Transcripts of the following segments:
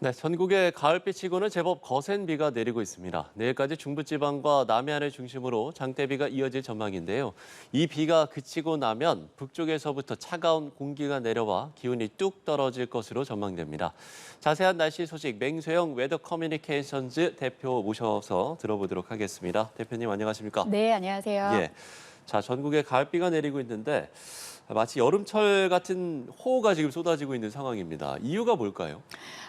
네, 전국에 가을비치고는 제법 거센 비가 내리고 있습니다. 내일까지 중부지방과 남해안을 중심으로 장대비가 이어질 전망인데요. 이 비가 그치고 나면 북쪽에서부터 차가운 공기가 내려와 기온이 뚝 떨어질 것으로 전망됩니다. 자세한 날씨 소식 맹세영 웨더 커뮤니케이션즈 대표 모셔서 들어보도록 하겠습니다. 대표님 안녕하십니까? 네, 안녕하세요. 예. 자, 전국에 가을비가 내리고 있는데 마치 여름철 같은 호우가 지금 쏟아지고 있는 상황입니다. 이유가 뭘까요?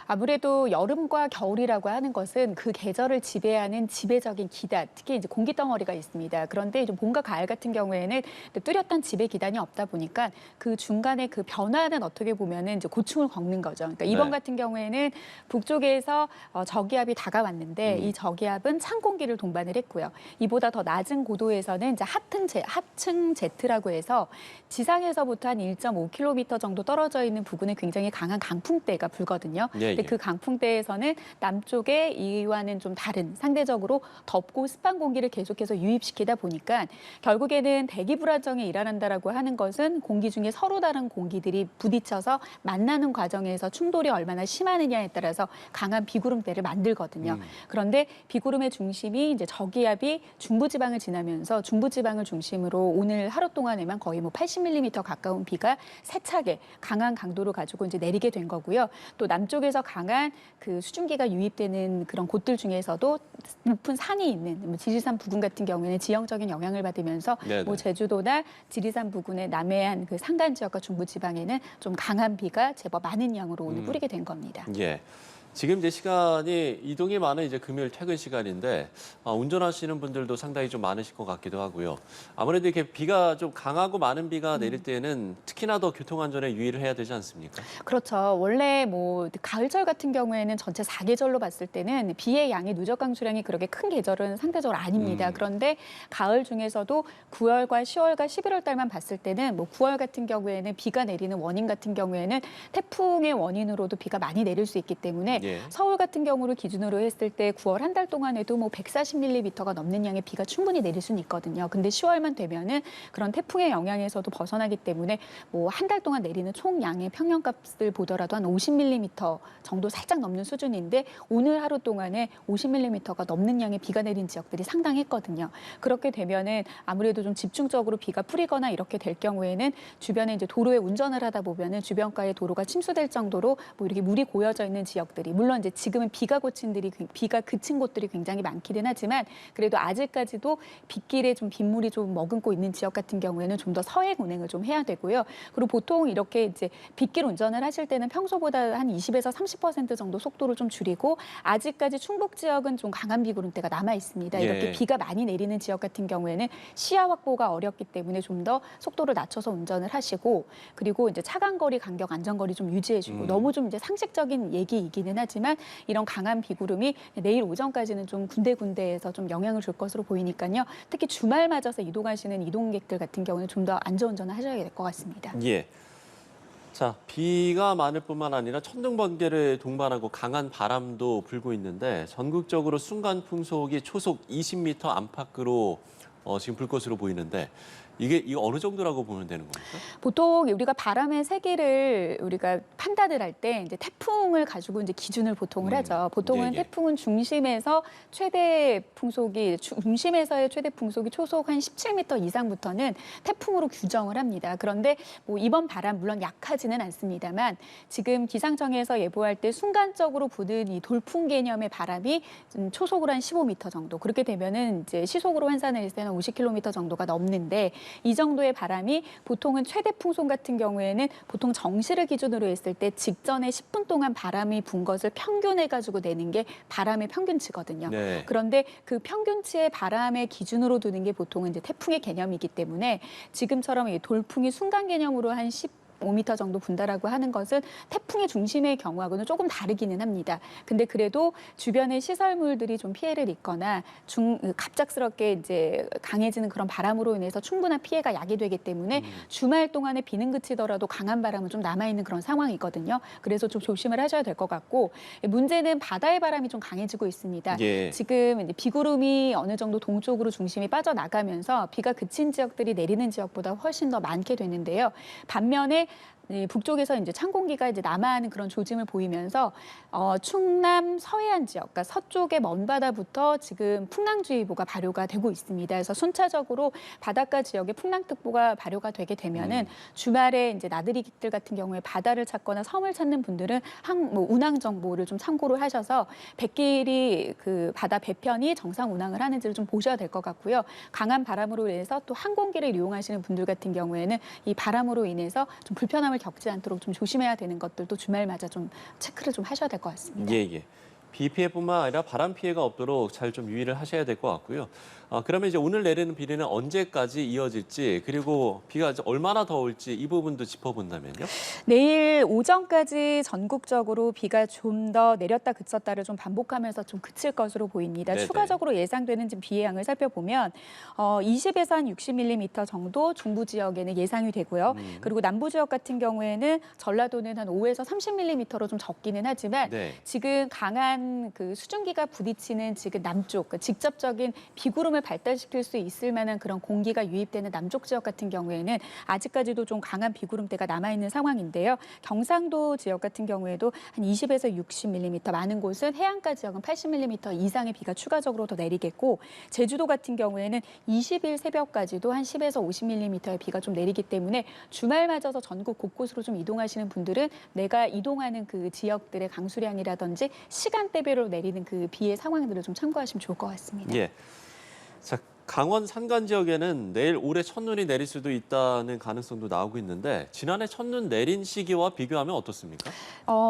아무래도 여름과 겨울이라고 하는 것은 그 계절을 지배하는 지배적인 기단, 특히 이제 공기 덩어리가 있습니다. 그런데 이제 봄과 가을 같은 경우에는 뚜렷한 지배 기단이 없다 보니까 그 중간에 그 변화는 어떻게 보면은 이제 고충을 겪는 거죠. 그러니까 이번 네. 같은 경우에는 북쪽에서 저기압이 다가왔는데 이 저기압은 찬 공기를 동반을 했고요. 이보다 더 낮은 고도에서는 이제 하층 제트라고 해서 지상에서부터 한 1.5km 정도 떨어져 있는 부근에 굉장히 강한 강풍대가 불거든요. 예, 근데 예. 그 강풍대에서는 남쪽에 이와는 좀 다른 상대적으로 덥고 습한 공기를 계속해서 유입시키다 보니까 결국에는 대기 불안정에 일어난다라고 하는 것은 공기 중에 서로 다른 공기들이 부딪혀서 만나는 과정에서 충돌이 얼마나 심하느냐에 따라서 강한 비구름대를 만들거든요. 그런데 비구름의 중심이 이제 저기압이 중부지방을 지나면서 중부지방을 중심으로 오늘 하루 동안에만 거의 뭐 80mm 가까운 비가 세차게 강한 강도를 가지고 이제 내리게 된 거고요. 또 남쪽에서 강한 그 수증기가 유입되는 그런 곳들 중에서도 높은 산이 있는 뭐 지리산 부근 같은 경우에는 지형적인 영향을 받으면서 네네. 뭐 제주도나 지리산 부근의 남해안 그 산간 지역과 중부지방에는 좀 강한 비가 제법 많은 양으로 오늘 뿌리게 된 겁니다. 예. 지금 이제 시간이 이동이 많은 이제 금요일 퇴근 시간인데 운전하시는 분들도 상당히 좀 많으실 것 같기도 하고요. 아무래도 이렇게 비가 좀 강하고 많은 비가 내릴 때는 특히나 더 교통 안전에 유의를 해야 되지 않습니까? 그렇죠. 원래 뭐 가을철 같은 경우에는 전체 4계절로 봤을 때는 비의 양이 누적 강수량이 그렇게 큰 계절은 상대적으로 아닙니다. 그런데 가을 중에서도 9월과 10월과 11월 달만 봤을 때는 뭐 9월 같은 경우에는 비가 내리는 원인 같은 경우에는 태풍의 원인으로도 비가 많이 내릴 수 있기 때문에 예. 서울 같은 경우를 기준으로 했을 때 9월 한 달 동안에도 뭐 140mm가 넘는 양의 비가 충분히 내릴 수는 있거든요. 근데 10월만 되면은 그런 태풍의 영향에서도 벗어나기 때문에 뭐 한 달 동안 내리는 총 양의 평년값을 보더라도 한 50mm 정도 살짝 넘는 수준인데 오늘 하루 동안에 50mm가 넘는 양의 비가 내린 지역들이 상당했거든요. 그렇게 되면은 아무래도 좀 집중적으로 비가 뿌리거나 이렇게 될 경우에는 주변에 이제 도로에 운전을 하다 보면은 주변가의 도로가 침수될 정도로 뭐 이렇게 물이 고여져 있는 지역들이 물론 이제 지금은 비가 그친 곳들이 굉장히 많기는 하지만 그래도 아직까지도 빗길에 좀 빗물이 좀 머금고 있는 지역 같은 경우에는 좀 더 서행 운행을 좀 해야 되고요. 그리고 보통 이렇게 이제 빗길 운전을 하실 때는 평소보다 한 20에서 30% 정도 속도를 좀 줄이고 아직까지 충북 지역은 좀 강한 비구름대가 남아 있습니다. 이렇게 예. 비가 많이 내리는 지역 같은 경우에는 시야 확보가 어렵기 때문에 좀 더 속도를 낮춰서 운전을 하시고 그리고 이제 차간거리 간격 안전거리 좀 유지해주고 너무 좀 이제 상식적인 얘기이기는 하지만 이런 강한 비구름이 내일 오전까지는 좀 군데군데에서 좀 영향을 줄 것으로 보이니까요. 특히 주말 맞아서 이동하시는 이동객들 같은 경우는 좀 더 안전운전을 하셔야 될 것 같습니다. 예. 자, 비가 많을 뿐만 아니라 천둥 번개를 동반하고 강한 바람도 불고 있는데 전국적으로 순간 풍속이 초속 20m 안팎으로 지금 불 것으로 보이는데 이거 어느 정도라고 보면 되는 겁니까? 보통 우리가 바람의 세기를 우리가 판단을 할 때 이제 태풍을 가지고 이제 기준을 보통을 하죠. 보통은 예, 예. 태풍은 중심에서의 최대 풍속이 초속 한 17m 이상부터는 태풍으로 규정을 합니다. 그런데 뭐 이번 바람 물론 약하지는 않습니다만 지금 기상청에서 예보할 때 순간적으로 부는 이 돌풍 개념의 바람이 초속으로 한 15m 정도 그렇게 되면은 이제 시속으로 환산을 했을 때는 50km 정도가 넘는데 이 정도의 바람이 보통은 최대 풍속 같은 경우에는 보통 정시를 기준으로 했을 때 직전에 10분 동안 바람이 분 것을 평균해가지고 내는 게 바람의 평균치거든요. 네. 그런데 그 평균치의 바람의 기준으로 두는 게 보통은 이제 태풍의 개념이기 때문에 지금처럼 이 돌풍이 순간 개념으로 한 5m 정도 분다라고 하는 것은 태풍의 중심의 경우하고는 조금 다르기는 합니다. 근데 그래도 주변의 시설물들이 좀 피해를 입거나 갑작스럽게 이제 강해지는 그런 바람으로 인해서 충분한 피해가 야기되기 때문에 주말 동안에 비는 그치더라도 강한 바람은 좀 남아있는 그런 상황이거든요. 그래서 좀 조심을 하셔야 될 것 같고 문제는 바다의 바람이 좀 강해지고 있습니다. 예. 지금 이제 비구름이 어느 정도 동쪽으로 중심이 빠져나가면서 비가 그친 지역들이 내리는 지역보다 훨씬 더 많게 되는데요. 반면에 북쪽에서 이제 찬 공기가 이제 남하하는 그런 조짐을 보이면서 충남 서해안 지역, 그러니까 서쪽의 먼바다부터 지금 풍랑주의보가 발효가 되고 있습니다. 그래서 순차적으로 바닷가 지역에 풍랑특보가 발효가 되게 되면은 주말에 이제 나들이객들 같은 경우에 바다를 찾거나 섬을 찾는 분들은 운항 정보를 좀 참고를 하셔서 백길이 그 바다 배편이 정상 운항을 하는지를 좀 보셔야 될 것 같고요. 강한 바람으로 인해서 또 항공기를 이용하시는 분들 같은 경우에는 이 바람으로 인해서 좀 불편함을 겪지 않도록 좀 조심해야 되는 것들도 주말마다 좀 체크를 좀 하셔야 될 것 같습니다. 예. 비 피해뿐만 아니라 바람 피해가 없도록 잘 좀 유의를 하셔야 될 것 같고요. 그러면 이제 오늘 내리는 비는 언제까지 이어질지 그리고 비가 얼마나 더 올지 이 부분도 짚어본다면요. 내일 오전까지 전국적으로 비가 좀 더 내렸다 그쳤다를 좀 반복하면서 좀 그칠 것으로 보입니다. 네네. 추가적으로 예상되는 지금 비의 양을 살펴보면 20에서 한 60mm 정도 중부 지역에는 예상이 되고요. 그리고 남부 지역 같은 경우에는 전라도는 한 5에서 30mm로 좀 적기는 하지만 네. 지금 강한 그 수증기가 부딪히는 지금 남쪽, 그 직접적인 비구름을 발달시킬 수 있을 만한 그런 공기가 유입되는 남쪽 지역 같은 경우에는 아직까지도 좀 강한 비구름대가 남아있는 상황인데요. 경상도 지역 같은 경우에도 한 20에서 60mm, 많은 곳은 해안가 지역은 80mm 이상의 비가 추가적으로 더 내리겠고 제주도 같은 경우에는 20일 새벽까지도 한 10에서 50mm의 비가 좀 내리기 때문에 주말 맞아서 전국 곳곳으로 좀 이동하시는 분들은 내가 이동하는 그 지역들의 강수량이라든지 시간대별로 내리는 그 비의 상황들을 좀 참고하시면 좋을 것 같습니다. 예. 자, 강원 산간 지역에는 내일 올해 첫눈이 내릴 수도 있다는 가능성도 나오고 있는데 지난해 첫눈 내린 시기와 비교하면 어떻습니까?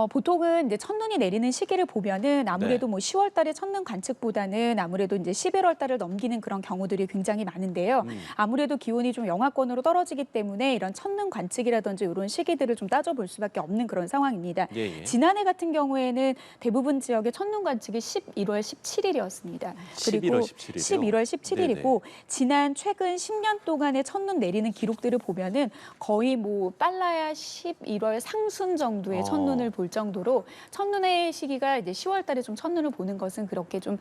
보통은 이제 첫눈이 내리는 시기를 보면은 아무래도 네. 뭐 10월 달에 첫눈 관측보다는 아무래도 이제 11월 달을 넘기는 그런 경우들이 굉장히 많은데요. 아무래도 기온이 좀 영하권으로 떨어지기 때문에 이런 첫눈 관측이라든지 이런 시기들을 좀 따져볼 수밖에 없는 그런 상황입니다. 예. 지난해 같은 경우에는 대부분 지역의 첫눈 관측이 11월 17일이었습니다. 11월 17일 이요? 11월 17일이고 지난 최근 10년 동안의 첫눈 내리는 기록들을 보면은 거의 뭐 빨라야 11월 상순 정도의 첫눈을 볼 정도로 첫눈의 시기가 이제 10월 달에 좀 첫눈을 보는 것은 그렇게 좀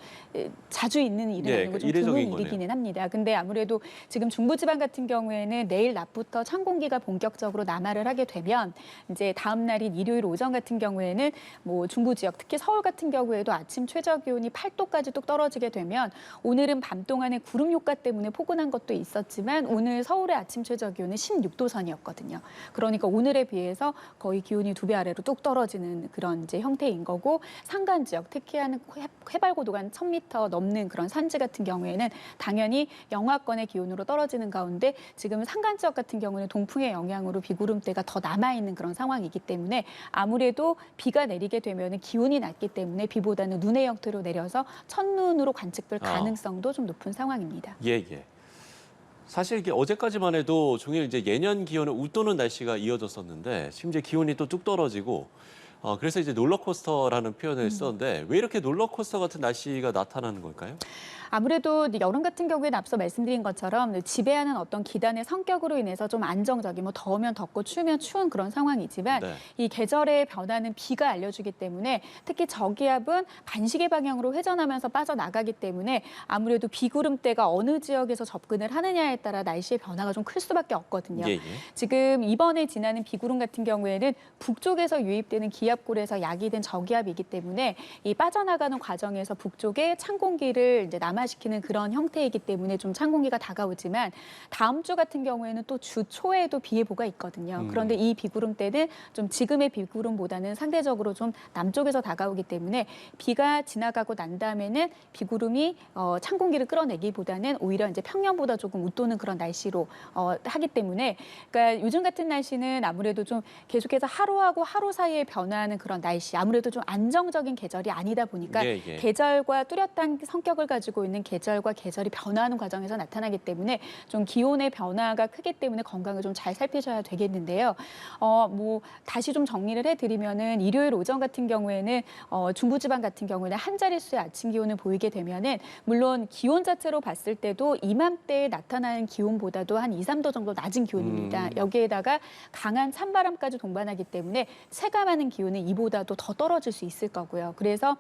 자주 있는 일은 예, 아니고 좀 이례적인 드문 일이기는 합니다. 근데 아무래도 지금 중부지방 같은 경우에는 내일 낮부터 찬 공기가 본격적으로 남하를 하게 되면 이제 다음 날인 일요일 오전 같은 경우에는 뭐 중부 지역 특히 서울 같은 경우에도 아침 최저 기온이 8도까지 뚝 떨어지게 되면 오늘은 밤 동안에 구름 효과 때문에 포근한 것도 있었지만 오늘 서울의 아침 최저 기온은 16도 선이었거든요. 그러니까 오늘에 비해서 거의 기온이 2배 아래로 뚝 떨어지는 그런 이제 형태인 거고 산간 지역 특히 한 해발 고도가 한 1000m 넘는 그런 산지 같은 경우에는 당연히 영하권의 기온으로 떨어지는 가운데 지금 산간 지역 같은 경우는 동풍의 영향으로 비구름대가 더 남아있는 그런 상황이기 때문에 아무래도 비가 내리게 되면 기온이 낮기 때문에 비보다는 눈의 형태로 내려서 첫눈으로 관측될 가능성도 좀 높은 상황입니다. 예. 사실 이게 어제까지만 해도 종일 이제 예년 기온을 웃도는 날씨가 이어졌었는데 심지어 기온이 또 뚝 떨어지고 그래서 이제 롤러코스터라는 표현을 썼는데 왜 이렇게 롤러코스터 같은 날씨가 나타나는 걸까요? 아무래도 여름 같은 경우에는 앞서 말씀드린 것처럼 지배하는 어떤 기단의 성격으로 인해서 좀 안정적인 뭐 더우면 덥고 추우면 추운 그런 상황이지만 네. 이 계절의 변화는 비가 알려주기 때문에 특히 저기압은 반시계 방향으로 회전하면서 빠져나가기 때문에 아무래도 비구름대가 어느 지역에서 접근을 하느냐에 따라 날씨의 변화가 좀 클 수밖에 없거든요. 예. 지금 이번에 지나는 비구름 같은 경우에는 북쪽에서 유입되는 기압골에서 야기된 저기압이기 때문에 이 빠져나가는 과정에서 북쪽에 찬 공기를 이제 남하시키는 그런 형태이기 때문에 좀 찬 공기가 다가오지만 다음 주 같은 경우에는 또 주 초에도 비 예보가 있거든요. 그런데 이 비구름 때는 좀 지금의 비구름보다는 상대적으로 좀 남쪽에서 다가오기 때문에 비가 지나가고 난 다음에는 비구름이 찬 공기를 끌어내기보다는 오히려 이제 평년보다 조금 웃도는 그런 날씨로 하기 때문에 그러니까 요즘 같은 날씨는 아무래도 좀 계속해서 하루하고 하루 사이에 변화하는 그런 날씨, 아무래도 좀 안정적인 계절이 아니다 보니까 예. 계절과 뚜렷한 성격을 가지고 있는 계절과 계절이 변화하는 과정에서 나타나기 때문에 좀 기온의 변화가 크기 때문에 건강을 좀 잘 살피셔야 되겠는데요. 뭐 다시 좀 정리를 해드리면은 일요일 오전 같은 경우에는 중부지방 같은 경우에는 한 자릿수의 아침 기온을 보이게 되면은 물론 기온 자체로 봤을 때도 이맘때에 나타나는 기온보다도 한 2, 3도 정도 낮은 기온입니다. 여기에다가 강한 찬바람까지 동반하기 때문에 체감하는 기온 기온은 이보다도 더 떨어질 수 있을 거고요. 그래서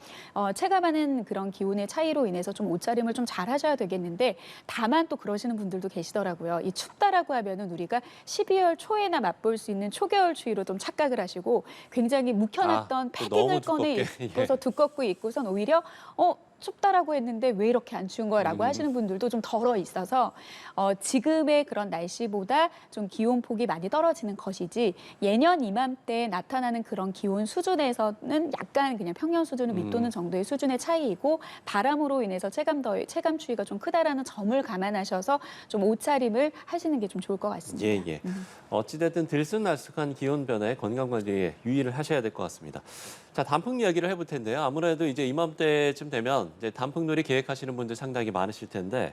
체감하는 그런 기온의 차이로 인해서 좀 옷차림을 좀 잘 하셔야 되겠는데 다만 또 그러시는 분들도 계시더라고요. 이 춥다라고 하면은 우리가 12월 초에나 맛볼 수 있는 초겨울 추위로 좀 착각을 하시고 굉장히 묵혀놨던 패딩을 꺼내 입고서 두껍고 입고선 오히려 춥다라고 했는데 왜 이렇게 안 추운 거야라고 하시는 분들도 좀 덜어 있어서 지금의 그런 날씨보다 좀 기온 폭이 많이 떨어지는 것이지 예년 이맘때 나타나는 그런 기온 수준에서는 약간 그냥 평년 수준을 밑도는 정도의 수준의 차이이고 바람으로 인해서 체감 추위가 좀 크다라는 점을 감안하셔서 좀 옷차림을 하시는 게 좀 좋을 것 같습니다. 예. 어찌됐든 들쑥날쑥한 기온 변화에 건강 관리에 유의를 하셔야 될 것 같습니다. 자, 단풍 이야기를 해볼 텐데요. 아무래도 이제 이맘때쯤 되면 이제 단풍놀이 계획하시는 분들 상당히 많으실 텐데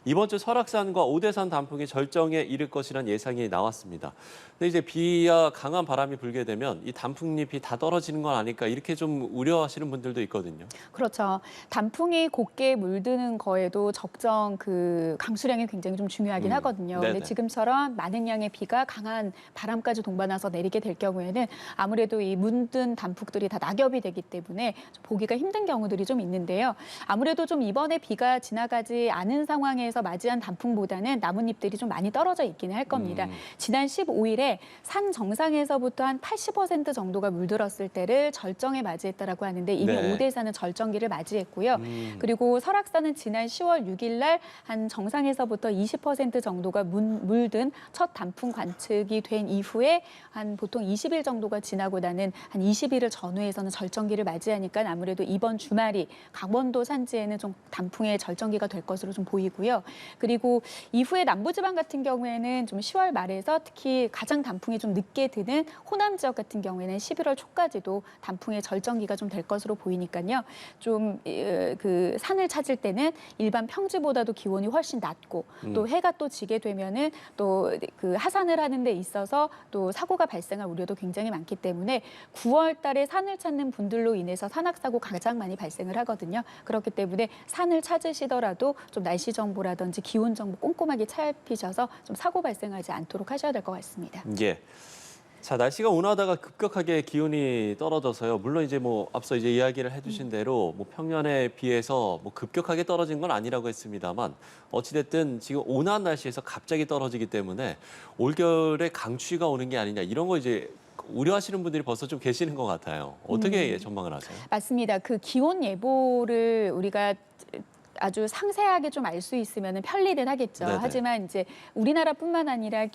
이번 주 설악산과 오대산 단풍이 절정에 이를 것이란 예상이 나왔습니다. 근데 이제 비와 강한 바람이 불게 되면 이 단풍잎이 다 떨어지는 건 아닐까 이렇게 좀 우려하시는 분들도 있거든요. 그렇죠. 단풍이 곱게 물드는 거에도 적정 그 강수량이 굉장히 좀 중요하긴 하거든요. 네네. 근데 지금처럼 많은 양의 비가 강한 바람까지 동반해서 내리게 될 경우에는 아무래도 이 물든 단풍들이 다 낙엽이 되기 때문에 좀 보기가 힘든 경우들이 좀 있는데요. 아무래도 좀 이번에 비가 지나가지 않은 상황에서 맞이한 단풍보다는 나뭇잎들이 좀 많이 떨어져 있기는 할 겁니다. 지난 15일에 산 정상에서부터 한 80% 정도가 물들었을 때를 절정에 맞이했다라고 하는데 이미 네. 오대산은 절정기를 맞이했고요. 그리고 설악산은 지난 10월 6일 날 한 정상에서부터 20% 정도가 물든 첫 단풍 관측이 된 이후에 한 보통 20일 정도가 지나고 나는 한 20일을 전후해서는 절정기를 맞이하니까 아무래도 이번 주말이 강원도 산지에는 좀 단풍의 절정기가 될 것으로 좀 보이고요. 그리고 이후에 남부지방 같은 경우에는 좀 10월 말에서 특히 가장 단풍이 좀 늦게 드는 호남 지역 같은 경우에는 11월 초까지도 단풍의 절정기가 좀 될 것으로 보이니까요. 좀 그 산을 찾을 때는 일반 평지보다도 기온이 훨씬 낮고 또 해가 또 지게 되면은 또 그 하산을 하는 데 있어서 또 사고가 발생할 우려도 굉장히 많기 때문에 9월 달에 산을 찾는 분들로 인해서 산악사고 가장 많이 발생을 하거든요. 그렇기 때문에 산을 찾으시더라도 좀 날씨 정보라든지 기온 정보 꼼꼼하게 살피셔서 좀 사고 발생하지 않도록 하셔야 될 것 같습니다. 예. 자, 날씨가 온화하다가 급격하게 기온이 떨어져서요. 물론 이제 뭐 앞서 이제 이야기를 해주신 대로 뭐 평년에 비해서 뭐 급격하게 떨어진 건 아니라고 했습니다만 어찌됐든 지금 온화한 날씨에서 갑자기 떨어지기 때문에 올겨울에 강추위가 오는 게 아니냐 이런 거 이제 우려하시는 분들이 벌써 좀 계시는 것 같아요. 어떻게 전망을 하세요? 맞습니다. 그 기온 예보를 우리가 아주 상세하게 좀 알 수 있으면 편리는 하겠죠. 네네. 하지만 이제 우리나라뿐만 아니라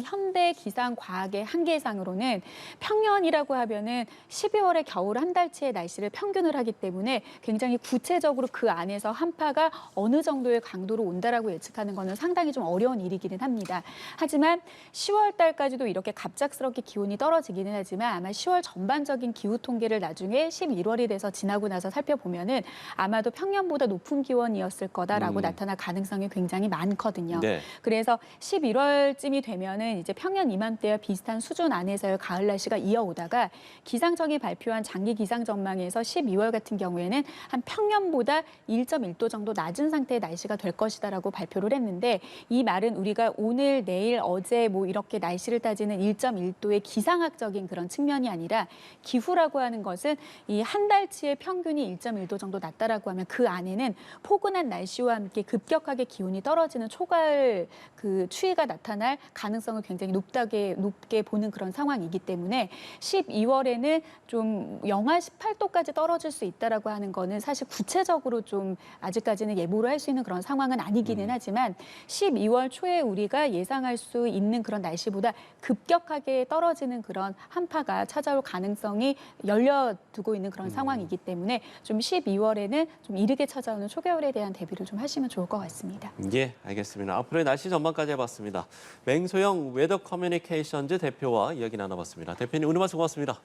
현대 기상 과학의 한계상으로는 평년이라고 하면은 12월의 겨울 한 달치의 날씨를 평균을 하기 때문에 굉장히 구체적으로 그 안에서 한파가 어느 정도의 강도로 온다라고 예측하는 거는 상당히 좀 어려운 일이기는 합니다. 하지만 10월 달까지도 이렇게 갑작스럽게 기온이 떨어지기는 하지만 아마 10월 전반적인 기후 통계를 나중에 11월이 돼서 지나고 나서 살펴보면은 아마도 평년보다 높은 기온이었을 거다라고 나타날 가능성이 굉장히 많거든요. 네. 그래서 11월쯤이 되면은 이제 평년 이맘때와 비슷한 수준 안에서의 가을 날씨가 이어오다가 기상청이 발표한 장기 기상 전망에서 12월 같은 경우에는 한 평년보다 1.1도 정도 낮은 상태의 날씨가 될 것이다라고 발표를 했는데 이 말은 우리가 오늘, 내일, 어제 뭐 이렇게 날씨를 따지는 1.1도의 기상학적인 그런 측면이 아니라 기후라고 하는 것은 이 한 달치의 평균이 1.1도 정도 낮다라고 하면 그 안에는 포근한 날씨와 함께 급격하게 기온이 떨어지는 초가을 그 추위가 나타날 가능성을 굉장히 높게 보는 그런 상황이기 때문에 12월에는 좀 영하 18도까지 떨어질 수 있다라고 하는 거는 사실 구체적으로 좀 아직까지는 예보를 할 수 있는 그런 상황은 아니기는 하지만 12월 초에 우리가 예상할 수 있는 그런 날씨보다 급격하게 떨어지는 그런 한파가 찾아올 가능성이 열려두고 있는 그런 상황이기 때문에 좀 12월에는 좀 이르게 찾아오는 초겨울에 대한 대비를 좀 하시면 좋을 것 같습니다. 예, 알겠습니다. 앞으로의 날씨 전망까지 해봤습니다. 맹소영 웨더 커뮤니케이션즈 대표와 이야기 나눠봤습니다. 대표님 오늘 말씀 고맙습니다.